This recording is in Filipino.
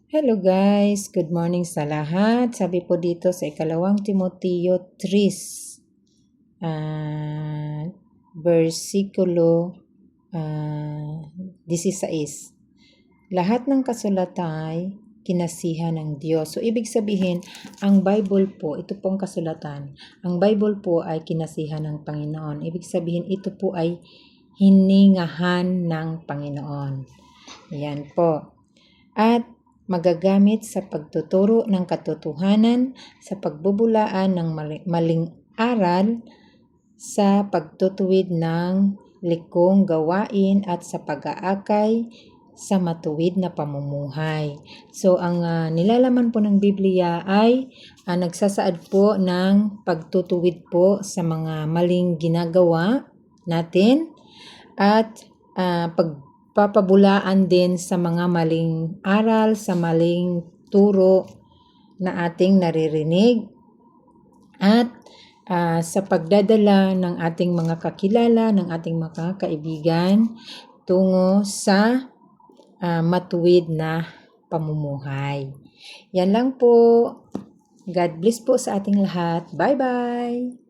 Hello guys, good morning sa lahat. Sabi po dito sa ikalawang Timoteo 3, versikulo 16. Lahat ng kasulatan ay kinasihan ng Diyos. So, ibig sabihin, ang Bible po, ito pong kasulatan, ang Bible po ay kinasihan ng Panginoon. Ibig sabihin, ito po ay hiningahan ng Panginoon. Yan po. At magagamit sa pagtuturo ng katotohanan, sa pagbubulaan ng maling aral, sa pagtutuwid ng likong gawain at sa pag-aakay sa matuwid na pamumuhay. So, ang nilalaman po ng Biblia ay nagsasaad po ng pagtutuwid po sa mga maling ginagawa natin at pagpapabulaan din sa mga maling aral, sa maling turo na ating naririnig at sa pagdadala ng ating mga kakilala, ng ating mga kaibigan tungo sa matuwid na pamumuhay. Yan lang po. God bless po sa ating lahat. Bye-bye!